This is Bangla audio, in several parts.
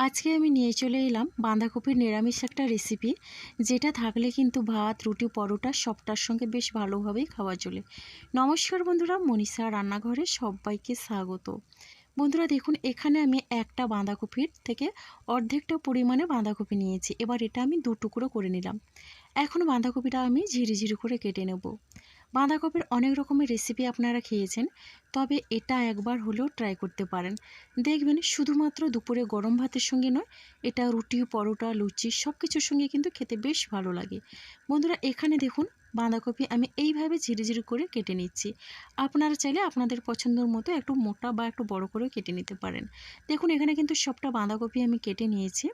আজকে আমি নিয়ে চলে এলাম বাঁধাকপির নিরামিষ একটা রেসিপি, যেটা থাকলে কিন্তু ভাত, রুটি, পরোটা সবটার সঙ্গে বেশ ভালোভাবেই খাওয়া চলে। নমস্কার বন্ধুরা, মনীষা রান্নাঘরে সবাইকে স্বাগত। বন্ধুরা দেখুন, এখানে আমি একটা বাঁধাকপির থেকে অর্ধেকটা পরিমাণে বাঁধাকপি নিয়েছি। এবার এটা আমি দু টুকরো করে নিলাম। এখন বাঁধাকপিটা আমি ঝিরি করে কেটে নেব। বাঁধাকপির অনেক রকমের রেসিপি আপনারা খেয়েছেন, তবে এটা একবার হলেও ট্রাই করতে পারেন। দেখবেন শুধুমাত্র দুপুরে গরম ভাতের সঙ্গে নয়, এটা রুটি, পরোটা, লুচি সব কিছুর সঙ্গে কিন্তু খেতে বেশ ভালো লাগে। বন্ধুরা এখানে দেখুন, বাঁধাকপি আমি এইভাবে ঝিরি করে কেটে নিচ্ছি। আপনারা চাইলে আপনাদের পছন্দের মতো একটু মোটা বা একটু বড় করেও কেটে নিতে পারেন। দেখুন এখানে কিন্তু সবটা বাঁধাকপি আমি কেটে নিয়েছি।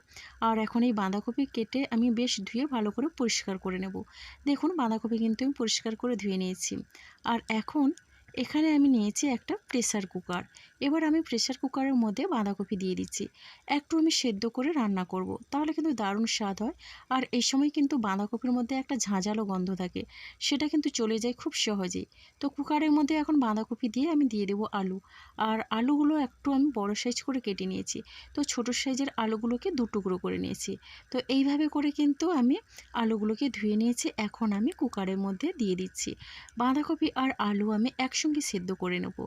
আর এখন এই বাঁধাকপি কেটে আমি বেশ ধুয়ে ভালো করে পরিষ্কার করে নেব। দেখুন বাঁধাকপি কিন্তু আমি পরিষ্কার করে ধুয়ে নিয়েছি। আর এখন এখানে আমি নিয়েছি একটা প্রেসার কুকার। এবার আমি প্রেসার কুকারের মধ্যে বাঁধাকপি দিয়ে দিচ্ছি। একটু আমি সেদ্ধ করে রান্না করব, তাহলে কিন্তু দারুণ স্বাদ হয়। আর এই সময় কিন্তু বাঁধাকপির মধ্যে একটা ঝাঁঝালো গন্ধ থাকে, সেটা কিন্তু চলে যায় খুব সহজেই। তো কুকারের মধ্যে এখন বাঁধাকপি দিয়ে আমি দিয়ে দেবো আলু। আর আলুগুলো একটু আমি বড় সাইজ করে কেটে নিয়েছি। তো ছোট সাইজের আলুগুলোকে দু টুকরো করে নিয়েছি। তো এইভাবে করে কিন্তু আমি আলুগুলোকে ধুয়ে নিয়েছি। এখন আমি কুকারের মধ্যে দিয়ে দিচ্ছি। বাঁধাকপি আর আলু আমি একসঙ্গে সেদ্ধ করে নেব।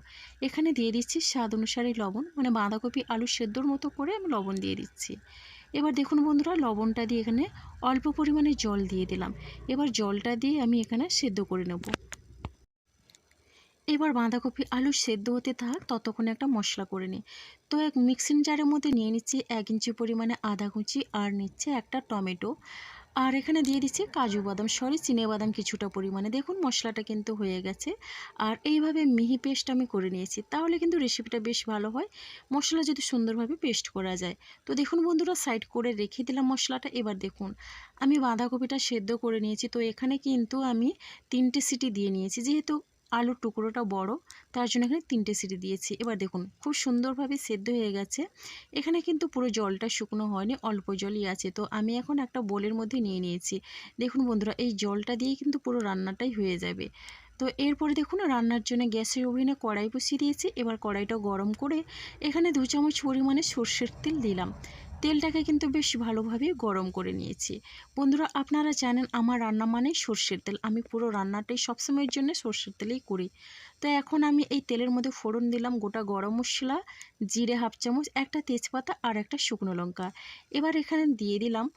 এখানে দিয়ে দিচ্ছি স্বাদ অনুসারে লবণ, মানে বাঁধাকপি আলু সেদ্ধর মতো করে আমি লবণ দিয়ে দিচ্ছি। এবার দেখুন বন্ধুরা, লবণটা দিয়ে এখানে অল্প পরিমাণে জল দিয়ে দিলাম। এবার জলটা দিয়ে আমি এখানে সেদ্ধ করে নেব। এবার বাঁধাকপি আলু সেদ্ধ হতে থাক, ততক্ষণে একটা মশলা করে নিই। তো এক মিক্সিং জারের মধ্যে নিয়ে নিচ্ছি 1 ইঞ্চি পরিমাণে আদা কুচি, আর নিচ্ছে একটা টমেটো। আর এখানে দিয়ে দিচ্ছি কাজু বাদাম, চিনে বাদাম কিছুটা পরিমাণে। দেখুন মশলাটা কিন্তু হয়ে গেছে। আর এইভাবে মিহি পেস্ট আমি করে নিয়েছি, তাহলে কিন্তু রেসিপিটা বেশ ভালো হয় মশলা যদি সুন্দরভাবে পেস্ট করা যায়। তো দেখুন বন্ধুরা, সাইড করে রেখে দিলাম মশলাটা। এবার দেখুন আমি বাঁধাকপিটা সেদ্ধ করে নিয়েছি। তো এখানে কিন্তু আমি 3টে সিটি দিয়ে নিয়েছি, যেহেতু আলুর টুকরোটা বড়, তার জন্য এখানে 3টে সিটি দিয়েছি। এবার দেখুন খুব সুন্দরভাবে সেদ্ধ হয়ে গেছে। এখানে কিন্তু পুরো জলটা শুকনো হয়নি, অল্প জলই আছে। তো আমি এখন একটা বোলের মধ্যে নিয়ে নিয়েছি। দেখুন বন্ধুরা, এই জলটা দিয়ে কিন্তু পুরো রান্নাটাই হয়ে যাবে। তো এরপরে দেখুন, রান্নার জন্য গ্যাসের ওভেনে কড়াই বসিয়ে দিয়েছি। এবার কড়াইটা গরম করে এখানে 2 চামচ পরিমাণে সর্ষের তেল দিলাম। তেলটাকে কিন্তু বেশ ভালোভাবে গরম করে নিয়েছি। বন্ধুরা আপনারা জানেন আমার রান্না মানে সর্ষের তেল, আমি পুরো রান্নাটাই সবসময়ের জন্য সর্ষের তেলেই করি। তো এখন আমি এই তেলের মধ্যে ফোড়ন দিলাম গোটা গরম মশলা, জিরে হাফ চামচ, একটা তেজপাতা আর একটা শুকনো লঙ্কা। এবার এখানে দিয়ে দিলাম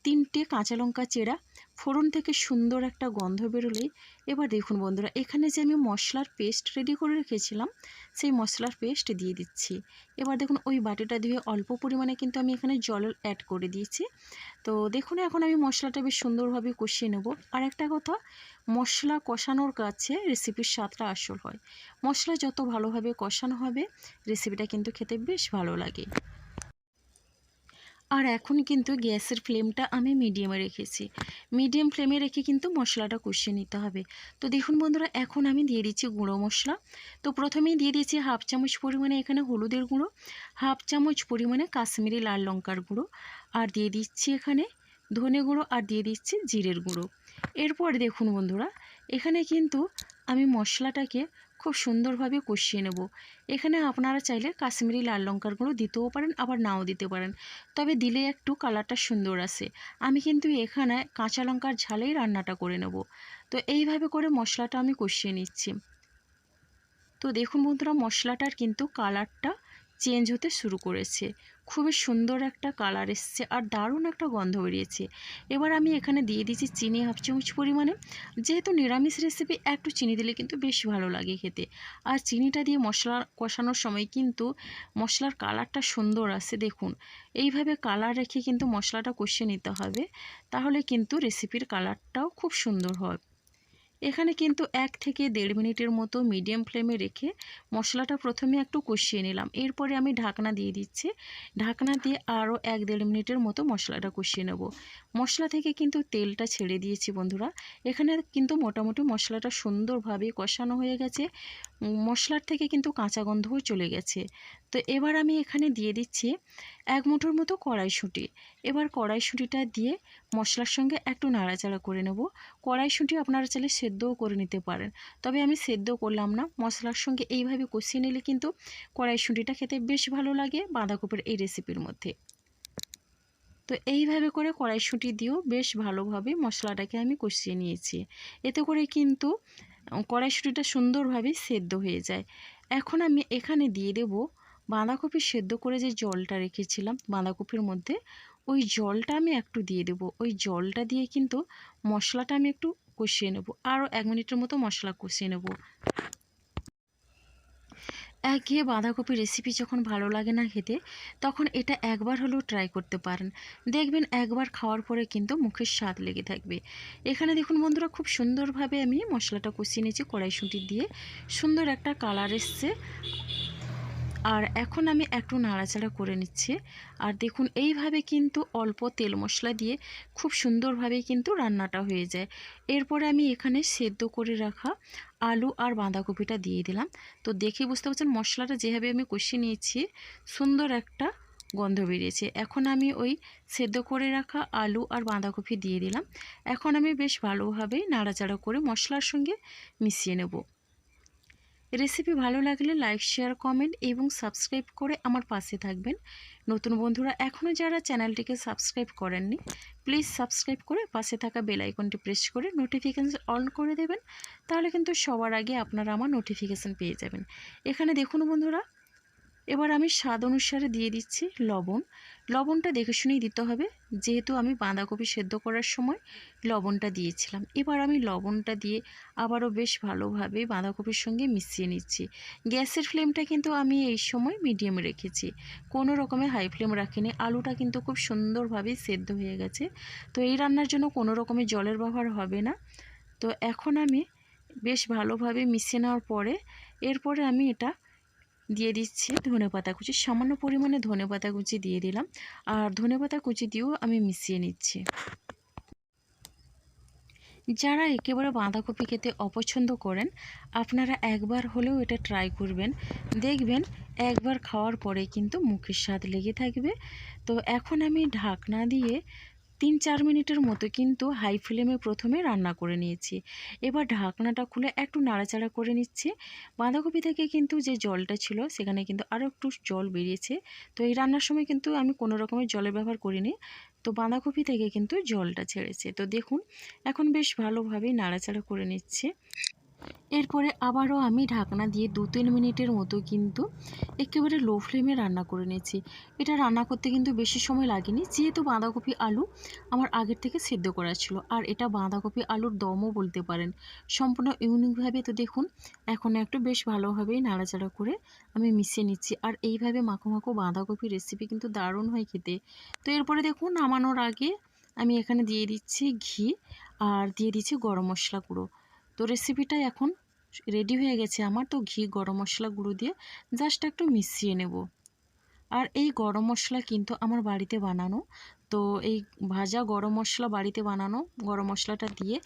3টে কাঁচা লঙ্কা চেরা। ফোড়ন থেকে সুন্দর একটা গন্ধ বেরোলেই এবার দেখুন বন্ধুরা, এখানে যে আমি মশলার পেস্ট রেডি করে রেখেছিলাম, সেই মশলার পেস্ট দিয়ে দিচ্ছি। এবার দেখুন ওই বাটিটা ধুয়ে অল্প পরিমাণে কিন্তু আমি এখানে জল অ্যাড করে দিয়েছি। তো দেখুন এখন আমি মশলাটা বেশ সুন্দরভাবে কষিয়ে নেব। আর একটা কথা, মশলা কষানোর কাছে রেসিপির স্বাদটা আসল হয়। মশলা যত ভালোভাবে কষানো হবে, রেসিপিটা কিন্তু খেতে বেশ ভালো লাগে। আর এখন কিন্তু গ্যাসের ফ্লেমটা আমি মিডিয়ামে রেখেছি। মিডিয়াম ফ্লেমে রেখে কিন্তু মশলাটা কষিয়ে নিতে হবে। তো দেখুন বন্ধুরা, এখন আমি দিয়ে দিচ্ছি গুঁড়ো মশলা। তো প্রথমেই দিয়ে দিয়েছি হাফ চামচ পরিমাণে এখানে হলুদের গুঁড়ো, হাফ চামচ পরিমাণে কাশ্মীরি লাল লঙ্কার গুঁড়ো, আর দিয়ে দিচ্ছি এখানে ধনে গুঁড়ো, আর দিয়ে দিচ্ছি জিরের গুঁড়ো। এরপর দেখুন বন্ধুরা, এখানে কিন্তু আমি মশলাটাকে খুব সুন্দরভাবে কষিয়ে নেব। এখানে আপনারা চাইলে কাশ্মীরি লাল লঙ্কার গুঁড়ো দিতেও পারেন, আবার নাও দিতে পারেন, তবে দিলে একটু কালারটা সুন্দর আসে। আমি কিন্তু এখানে কাঁচা লঙ্কার ঝালেই রান্নাটা করে নেব। তো এইভাবে করে মশলাটা আমি কষিয়ে নিচ্ছি। তো দেখুন বন্ধুরা, মশলাটার কিন্তু কালারটা চেঞ্জ হতে শুরু করেছে। খুবই সুন্দর একটা কালার এসছে আর দারুণ একটা গন্ধ বেরিয়েছে। এবার আমি এখানে দিয়ে দিচ্ছি চিনি হাফ চামচ পরিমাণে। যেহেতু নিরামিষ রেসিপি, একটু চিনি দিলে কিন্তু বেশ ভালো লাগে খেতে। আর চিনিটা দিয়ে মশলা কষানোর সময় কিন্তু মশলার কালারটা সুন্দর আসে। দেখুন এইভাবে কালার রেখে কিন্তু মশলাটা কষিয়ে নিতে হবে, তাহলে কিন্তু রেসিপির কালারটাও খুব সুন্দর হয়। এখানে কিন্তু 1 থেকে 1.5 মিনিটের মতো মিডিয়াম ফ্লেমে রেখে মশলাটা প্রথমে একটু কষিয়ে নিলাম। এরপরে আমি ঢাকনা দিয়ে দিচ্ছি। ঢাকনা দিয়ে আরও 1-1.5 মিনিটের মতো মশলাটা কষিয়ে নেব। মশলা থেকে কিন্তু তেলটা ছেড়ে দিয়েছি বন্ধুরা। এখানে কিন্তু মোটামুটি মশলাটা সুন্দরভাবে কষানো হয়ে গেছে। মশলার থেকে কিন্তু কাঁচা গন্ধও চলে গেছে। তো এবার আমি এখানে দিয়ে দিচ্ছি 1 মুঠোর মতো কড়াইশুঁটি। এবার কড়াইশুঁটিটা দিয়ে মশলার সঙ্গে একটু নাড়াচাড়া করে নেব। কড়াইশুঁটি আপনারা চাইলে সেদ্ধও করে নিতে পারেন, তবে আমি সেদ্ধ করলাম না। মশলার সঙ্গে এইভাবে কষিয়ে নিলে কিন্তু কড়াইশুঁটিটা খেতে বেশ ভালো লাগে বাঁধাকপির এই রেসিপির মধ্যে। তো এইভাবে করে কড়াইশুঁটি দিয়েও বেশ ভালোভাবে মশলাটাকে আমি কষিয়ে নিয়েছি। এতে করে কিন্তু কড়াইশুঁটিটা সুন্দরভাবে সেদ্ধ হয়ে যায়। এখন আমি এখানে দিয়ে দেব বাঁধাকপি সেদ্ধ করে যে জলটা রেখেছিলাম বাঁধাকপির মধ্যে, ওই জলটা আমি একটু দিয়ে দেব। ওই জলটা দিয়ে কিন্তু মশলাটা আমি একটু কষিয়ে নেব। আরও 1 মিনিটের মতো মশলা কষিয়ে নেব। একঘেয়ে বাঁধাকপি রেসিপি যখন ভালো লাগে না খেতে, তখন এটা একবার হলেও ট্রাই করতে পারেন। দেখবেন একবার খাওয়ার পরে কিন্তু মুখের স্বাদ লেগে থাকবে। এখানে দেখুন বন্ধুরা, খুব সুন্দরভাবে আমি মশলাটা কষিয়ে নিয়েছি কড়াইশুঁটি দিয়ে। সুন্দর একটা কালার এসছে। আর এখন আমি একটু নাড়াচাড়া করে নিচ্ছি। আর দেখুন এইভাবে কিন্তু অল্প তেল মশলা দিয়ে খুব সুন্দরভাবে কিন্তু রান্নাটা হয়ে যায়। এরপরে আমি এখানে সেদ্ধ করে রাখা আলু আর বাঁধাকপিটা দিয়ে দিলাম। তো দেখে বুঝতে পারছেন মশলাটা যেভাবে আমি কষিয়ে নিয়েছি, সুন্দর একটা গন্ধ বেরিয়েছে। এখন আমি ওই সেদ্ধ করে রাখা আলু আর বাঁধাকপি দিয়ে দিলাম। এখন আমি বেশ ভালোভাবে নাড়াচাড়া করে মশলার সঙ্গে মিশিয়ে নেব। রেসিপি ভালো লাগলে লাইক, শেয়ার, কমেন্ট এবং সাবস্ক্রাইব করে আমার পাশে থাকবেন। নতুন বন্ধুরা এখনও যারা চ্যানেলটিকে সাবস্ক্রাইব করেননি, প্লিজ সাবস্ক্রাইব করে পাশে থাকা বেল আইকনটি প্রেস করে নোটিফিকেশান অন করে দেবেন। তাহলে কিন্তু সবার আগে আপনারা আমার নোটিফিকেশান পেয়ে যাবেন। এখানে দেখুন বন্ধুরা, এবার আমি স্বাদ অনুসারে দিয়ে দিচ্ছি লবণ। লবণটা দেখে শুনেই দিতে হবে, যেহেতু আমি বাঁধাকপি সেদ্ধ করার সময় লবণটা দিয়েছিলাম। এবার আমি লবণটা দিয়ে আবারও বেশ ভালোভাবে বাঁধাকপির সঙ্গে মিশিয়ে নিচ্ছি। গ্যাসের ফ্লেমটা কিন্তু আমি এই সময় মিডিয়ামে রেখেছি, কোনো রকমের হাই ফ্লেম রাখিনি। আলুটা কিন্তু খুব সুন্দরভাবে সেদ্ধ হয়ে গেছে। তো এই রান্নার জন্য কোনো রকমের জলের ব্যবহার হবে না। তো এখন আমি বেশ ভালোভাবে মিশিয়ে নেওয়ার পরে এরপরে আমি এটা দিয়ে দিচ্ছি ধনেপাতা কুচি। সামান্য পরিমাণে ধনেপাতা কুচি দিয়ে দিলাম। আর ধনেপাতা কুচি দিয়েও আমি মিশিয়ে নিচ্ছি। যারা একেবারে বাঁধাকপি খেতে অপছন্দ করেন, আপনারা একবার হলেও এটা ট্রাই করবেন। দেখবেন একবার খাওয়ার পরে কিন্তু মুখের স্বাদ লেগে থাকবে। তো এখন আমি ঢাকনা দিয়ে 3-4 মিনিটের মতো কিন্তু হাই ফ্লেমে প্রথমে রান্না করে নিয়েছি। এবার ঢাকনাটা খুলে একটু নাড়াচাড়া করে নিচ্ছি। বাঁধাকপি থেকে কিন্তু যে জলটা ছিল সেখানে কিন্তু আরও একটু জল বেরিয়েছে। তো এই রান্নার সময় কিন্তু আমি কোনো রকমের জলের ব্যবহার করিনি। তো বাঁধাকপি থেকে কিন্তু জলটা ছেড়েছে। তো দেখুন এখন বেশ ভালোভাবেই নাড়াচাড়া করে নিচ্ছি। এরপরে আবারও আমি ঢাকনা দিয়ে 2-3 মিনিটের মতো কিন্তু একেবারে লো ফ্লেমে রান্না করে নিয়েছি। এটা রান্না করতে কিন্তু বেশি সময় লাগেনি, যেহেতু বাঁধাকপি আলু আমার আগের থেকে সেদ্ধ করা ছিল। আর এটা বাঁধাকপি আলুর দমও বলতে পারেন, সম্পূর্ণ ইউনিকভাবে। তো দেখুন এখন একটু বেশ ভালোভাবেই নাড়াচাড়া করে আমি মিশিয়ে নিচ্ছি। আর এইভাবে মাখো মাখো বাঁধাকপি রেসিপি কিন্তু দারুণ হয় খেতে। তো এরপরে দেখুন নামানোর আগে আমি এখানে দিয়ে দিচ্ছি ঘি আর দিয়ে দিচ্ছি গরম মশলা গুঁড়ো। তো রেসিপিটা এখন রেডি হয়ে গেছে আমার। তো ঘি গরম মশলা গুঁড়ো দিয়ে জাস্ট একটু মিশিয়ে নেব। আর এই গরম মশলা কিন্তু আমার বাড়িতে বানানো। তো এই ভাজা গরম মশলা বাড়িতে বানানো গরম মশলাটা দিয়ে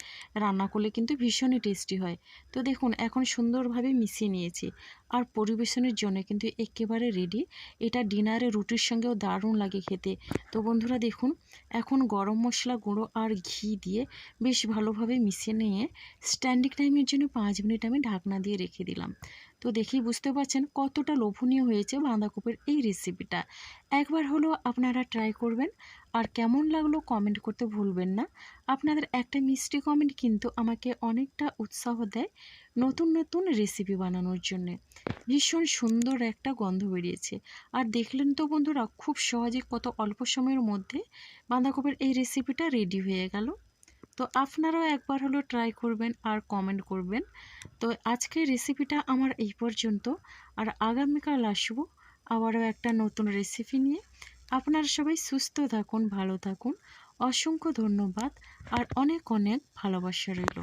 রান্না করলে কিন্তু ভীষণই টেস্টি হয়। তো দেখুন এখন সুন্দরভাবে মিশিয়ে নিয়েছি। আর পরিবেশনের জন্য কিন্তু একেবারে রেডি। এটা ডিনারে রুটির সঙ্গেও দারুণ লাগে খেতে। তো বন্ধুরা দেখুন এখন গরম মশলা গুঁড়ো আর ঘি দিয়ে বেশ ভালোভাবে মিশিয়ে নিয়ে স্ট্যান্ডিং টাইমের জন্য 5 মিনিট আমি ঢাকনা দিয়ে রেখে দিলাম। তো দেখেই বুঝতে পারছেন কতটা লোভনীয় হয়েছে বাঁধাকপির এই রেসিপিটা। একবার হলেও আপনারা ট্রাই করবেন। আর কেমন লাগলো কমেন্ট করতে ভুলবেন না। আপনাদের একটা মিষ্টি কমেন্ট কিন্তু আমাকে অনেকটা উৎসাহ দেয় নতুন নতুন রেসিপি বানানোর জন্যে। ভীষণ সুন্দর একটা গন্ধ বেরিয়েছে। আর দেখলেন তো বন্ধুরা, খুব সহজে কত অল্প সময়ের মধ্যে বাঁধাকপির এই রেসিপিটা রেডি হয়ে গেল। তো আপনারাও একবার হলেও ট্রাই করবেন আর কমেন্ট করবেন। তো আজকের রেসিপিটা আমার এই পর্যন্ত। আর আগামীকাল আসবো আবারও একটা নতুন রেসিপি নিয়ে। আপনারা সবাই সুস্থ থাকুন, ভালো থাকুন। অসংখ্য ধন্যবাদ আর অনেক অনেক ভালোবাসা রইল।